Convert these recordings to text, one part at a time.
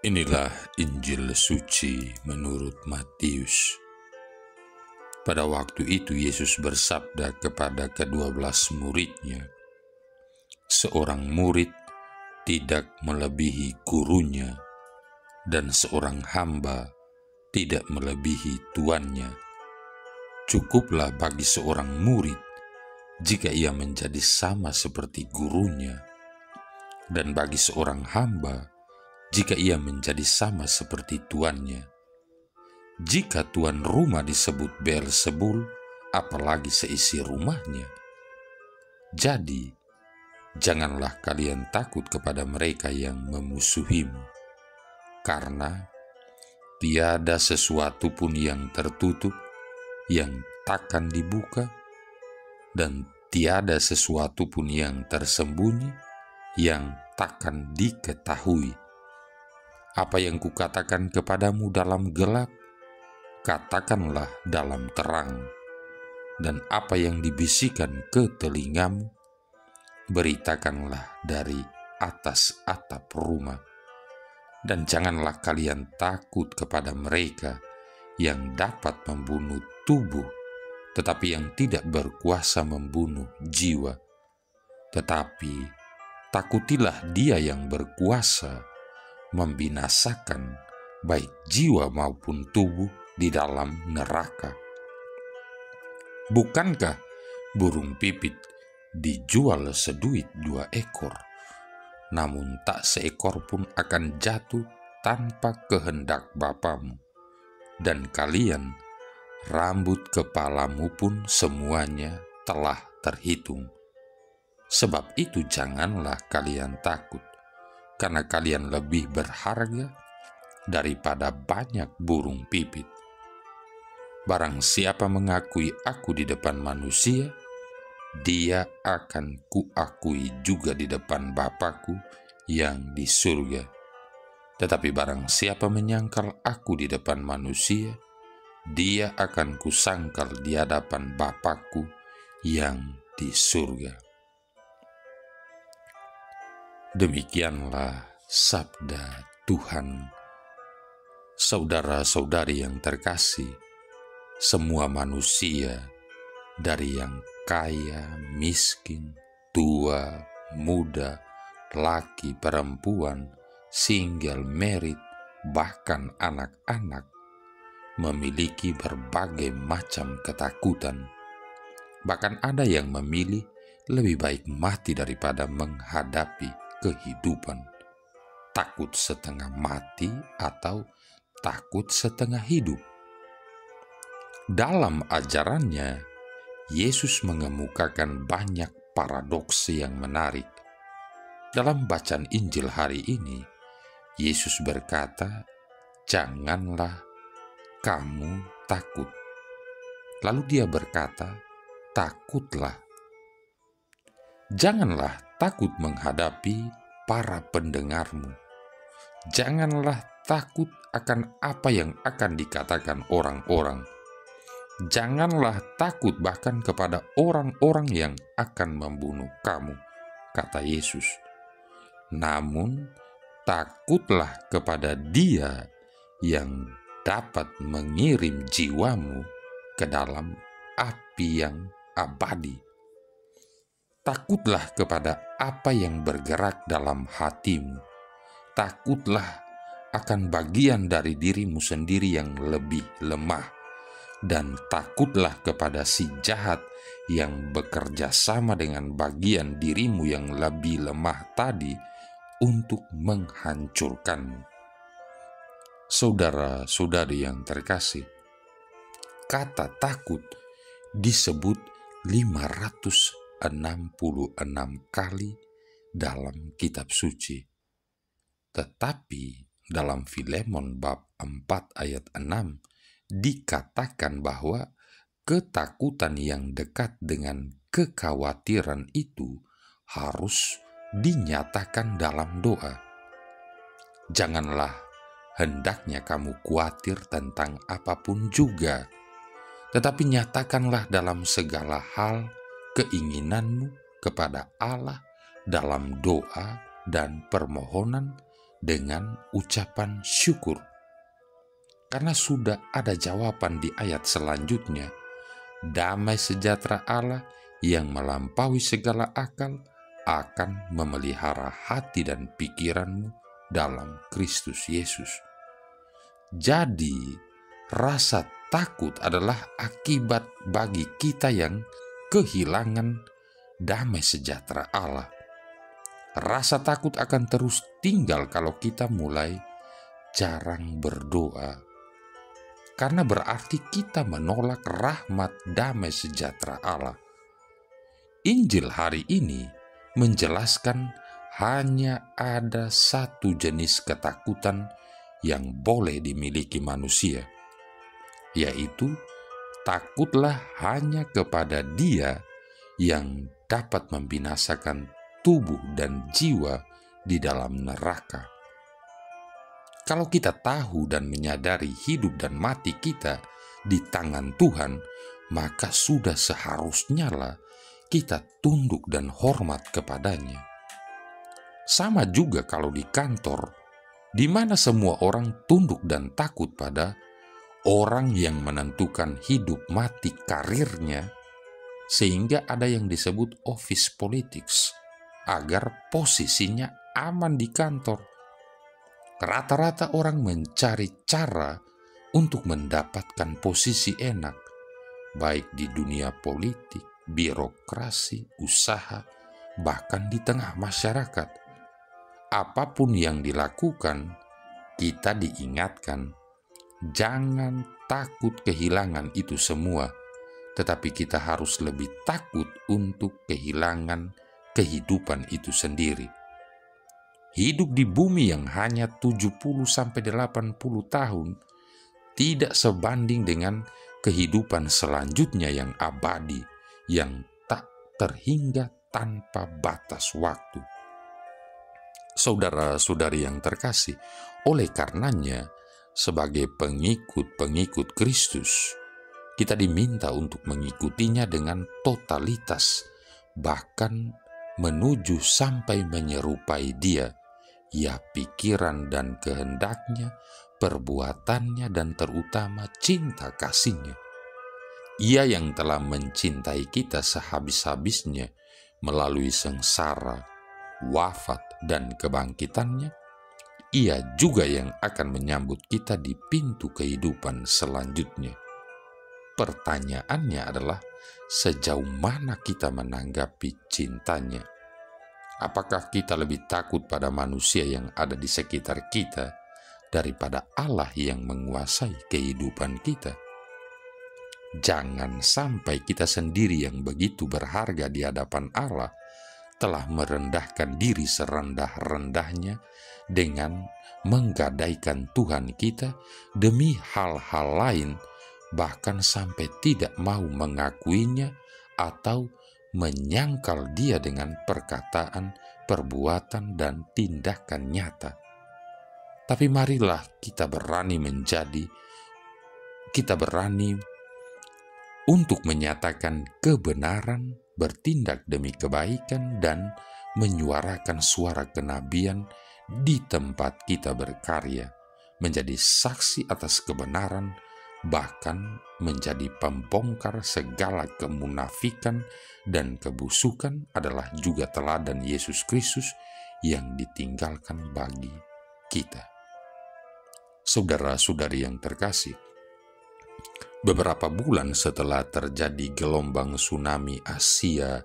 Inilah Injil suci menurut Matius. Pada waktu itu Yesus bersabda kepada ke-12 muridnya, "Seorang murid tidak melebihi gurunya, dan seorang hamba tidak melebihi tuannya. Cukuplah bagi seorang murid jika ia menjadi sama seperti gurunya, dan bagi seorang hamba jika ia menjadi sama seperti tuannya. Jika tuan rumah disebut Beelzebul, apalagi seisi rumahnya. Jadi, janganlah kalian takut kepada mereka yang memusuhimu, karena tiada sesuatu pun yang tertutup yang takkan dibuka, dan tiada sesuatu pun yang tersembunyi yang takkan diketahui. Apa yang kukatakan kepadamu dalam gelap, katakanlah dalam terang, dan apa yang dibisikkan ke telingamu, beritakanlah dari atas atap rumah. Dan janganlah kalian takut kepada mereka yang dapat membunuh tubuh, tetapi yang tidak berkuasa membunuh jiwa. Tetapi takutilah Dia yang berkuasa membinasakan baik jiwa maupun tubuh di dalam neraka. Bukankah burung pipit dijual seduit 2 ekor, namun tak seekor pun akan jatuh tanpa kehendak Bapamu? Dan kalian, rambut kepalamu pun semuanya telah terhitung. Sebab itu janganlah kalian takut, karena kalian lebih berharga daripada banyak burung pipit. Barang siapa mengakui aku di depan manusia, dia akan kuakui juga di depan Bapa-Ku yang di surga. Tetapi barang siapa menyangkal aku di depan manusia, dia akan kusangkal di hadapan Bapa-Ku yang di surga." Demikianlah sabda Tuhan. Saudara-saudari yang terkasih, semua manusia, dari yang kaya, miskin, tua, muda, laki, perempuan, single, married, bahkan anak-anak, memiliki berbagai macam ketakutan. Bahkan ada yang memilih lebih baik mati daripada menghadapi kehidupan. Takut setengah mati atau takut setengah hidup. Dalam ajarannya, Yesus mengemukakan banyak paradoks yang menarik. Dalam bacaan Injil hari ini, Yesus berkata, "Janganlah kamu takut." Lalu dia berkata, "Takutlah." Janganlah takut menghadapi para pendengarmu. Janganlah takut akan apa yang akan dikatakan orang-orang. Janganlah takut bahkan kepada orang-orang yang akan membunuh kamu, kata Yesus. Namun, takutlah kepada Dia yang dapat mengirim jiwamu ke dalam api yang abadi. Takutlah kepada apa yang bergerak dalam hatimu. Takutlah akan bagian dari dirimu sendiri yang lebih lemah. Dan takutlah kepada si jahat yang bekerja sama dengan bagian dirimu yang lebih lemah tadi untuk menghancurkanmu. Saudara-saudari yang terkasih, kata takut disebut 566 kali dalam kitab suci. Tetapi dalam Filemon bab 4 ayat 6 dikatakan bahwa ketakutan yang dekat dengan kekhawatiran itu harus dinyatakan dalam doa. Janganlah hendaknya kamu khawatir tentang apapun juga, tetapi nyatakanlah dalam segala hal keinginanmu kepada Allah dalam doa dan permohonan dengan ucapan syukur. Karena sudah ada jawaban di ayat selanjutnya, damai sejahtera Allah yang melampaui segala akal akan memelihara hati dan pikiranmu dalam Kristus Yesus. Jadi, rasa takut adalah akibat bagi kita yang kehilangan damai sejahtera Allah. Rasa takut akan terus tinggal kalau kita mulai jarang berdoa, karena berarti kita menolak rahmat damai sejahtera Allah. Injil hari ini menjelaskan hanya ada satu jenis ketakutan yang boleh dimiliki manusia, yaitu takutlah hanya kepada Dia yang dapat membinasakan tubuh dan jiwa di dalam neraka. Kalau kita tahu dan menyadari hidup dan mati kita di tangan Tuhan, maka sudah seharusnya lah kita tunduk dan hormat kepadanya. Sama juga kalau di kantor, di mana semua orang tunduk dan takut pada orang yang menentukan hidup mati karirnya, sehingga ada yang disebut office politics, agar posisinya aman di kantor. Rata-rata orang mencari cara untuk mendapatkan posisi enak, baik di dunia politik, birokrasi, usaha, bahkan di tengah masyarakat. Apapun yang dilakukan, kita diingatkan, jangan takut kehilangan itu semua, tetapi kita harus lebih takut untuk kehilangan kehidupan itu sendiri. Hidup di bumi yang hanya 70-80 tahun tidak sebanding dengan kehidupan selanjutnya yang abadi, yang tak terhingga tanpa batas waktu. Saudara-saudari yang terkasih, oleh karenanya, sebagai pengikut-pengikut Kristus, kita diminta untuk mengikutinya dengan totalitas, bahkan menuju sampai menyerupai Dia, ya pikiran dan kehendaknya, perbuatannya, dan terutama cinta kasihnya. Ia yang telah mencintai kita sehabis-habisnya melalui sengsara, wafat, dan kebangkitannya, Ia juga yang akan menyambut kita di pintu kehidupan selanjutnya. Pertanyaannya adalah, sejauh mana kita menanggapi cintanya? Apakah kita lebih takut pada manusia yang ada di sekitar kita daripada Allah yang menguasai kehidupan kita? Jangan sampai kita sendiri yang begitu berharga di hadapan Allah telah merendahkan diri serendah-rendahnya dengan menggadaikan Tuhan kita demi hal-hal lain, bahkan sampai tidak mau mengakuinya atau menyangkal Dia dengan perkataan, perbuatan, dan tindakan nyata. Tapi marilah kita berani untuk menyatakan kebenaran, bertindak demi kebaikan, dan menyuarakan suara kenabian di tempat kita berkarya, menjadi saksi atas kebenaran, bahkan menjadi pembongkar segala kemunafikan dan kebusukan adalah juga teladan Yesus Kristus yang ditinggalkan bagi kita. Saudara-saudari yang terkasih, beberapa bulan setelah terjadi gelombang tsunami Asia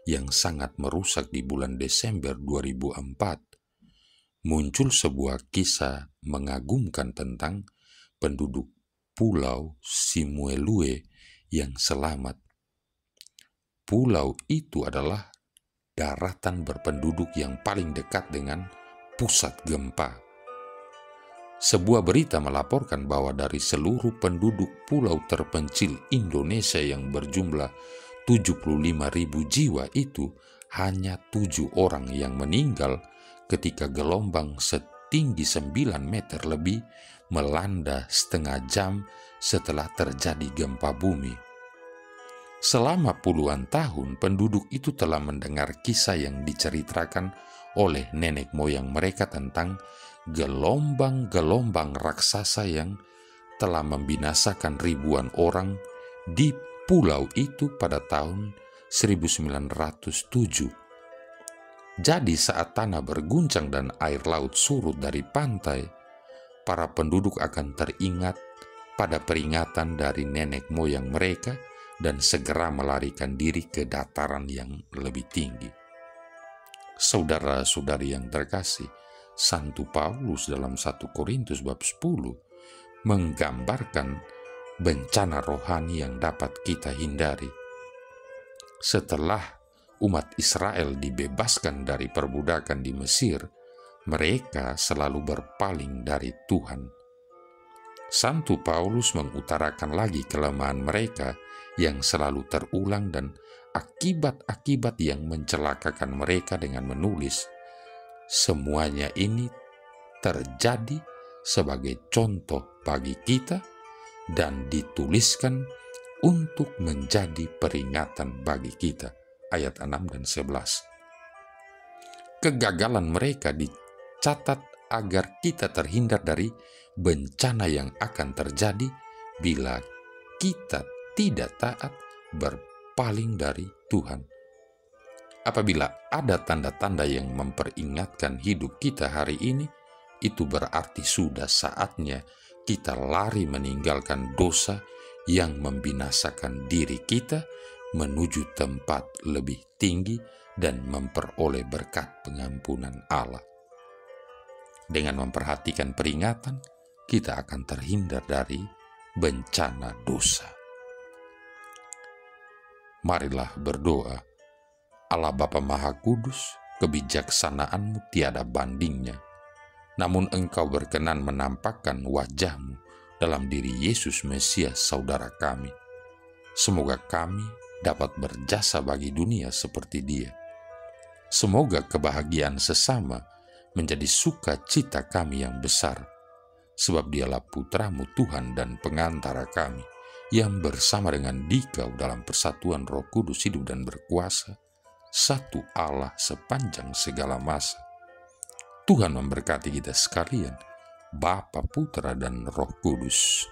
yang sangat merusak di bulan Desember 2004, muncul sebuah kisah mengagumkan tentang penduduk Pulau Simuelue yang selamat. Pulau itu adalah daratan berpenduduk yang paling dekat dengan pusat gempa. Sebuah berita melaporkan bahwa dari seluruh penduduk pulau terpencil Indonesia yang berjumlah 75.000 jiwa itu, hanya 7 orang yang meninggal ketika gelombang setinggi 9 meter lebih melanda setengah jam setelah terjadi gempa bumi. Selama puluhan tahun, penduduk itu telah mendengar kisah yang diceritakan oleh nenek moyang mereka tentang gelombang-gelombang raksasa yang telah membinasakan ribuan orang di pulau itu pada tahun 1907. Jadi saat tanah berguncang dan air laut surut dari pantai, para penduduk akan teringat pada peringatan dari nenek moyang mereka dan segera melarikan diri ke dataran yang lebih tinggi. Saudara-saudari yang terkasih, Santo Paulus dalam 1 Korintus bab 10 menggambarkan bencana rohani yang dapat kita hindari. Setelah umat Israel dibebaskan dari perbudakan di Mesir, mereka selalu berpaling dari Tuhan. Santo Paulus mengutarakan lagi kelemahan mereka yang selalu terulang dan akibat-akibat yang mencelakakan mereka dengan menulis, semuanya ini terjadi sebagai contoh bagi kita dan dituliskan untuk menjadi peringatan bagi kita. Ayat 6 dan 11. Kegagalan mereka dicatat agar kita terhindar dari bencana yang akan terjadi bila kita tidak taat berpaling dari Tuhan. Apabila ada tanda-tanda yang memperingatkan hidup kita hari ini, itu berarti sudah saatnya kita lari meninggalkan dosa yang membinasakan diri kita menuju tempat lebih tinggi dan memperoleh berkat pengampunan Allah. Dengan memperhatikan peringatan, kita akan terhindar dari bencana dosa. Marilah berdoa. Allah Bapa Maha Kudus, kebijaksanaan-Mu tiada bandingnya. Namun Engkau berkenan menampakkan wajah-Mu dalam diri Yesus Mesias saudara kami. Semoga kami dapat berjasa bagi dunia seperti Dia. Semoga kebahagiaan sesama menjadi sukacita kami yang besar, sebab Dialah Putra-Mu Tuhan dan pengantara kami, yang bersama dengan Dikau dalam persatuan Roh Kudus hidup dan berkuasa, satu Allah sepanjang segala masa. Tuhan memberkati kita sekalian, Bapa, Putra, dan Roh Kudus.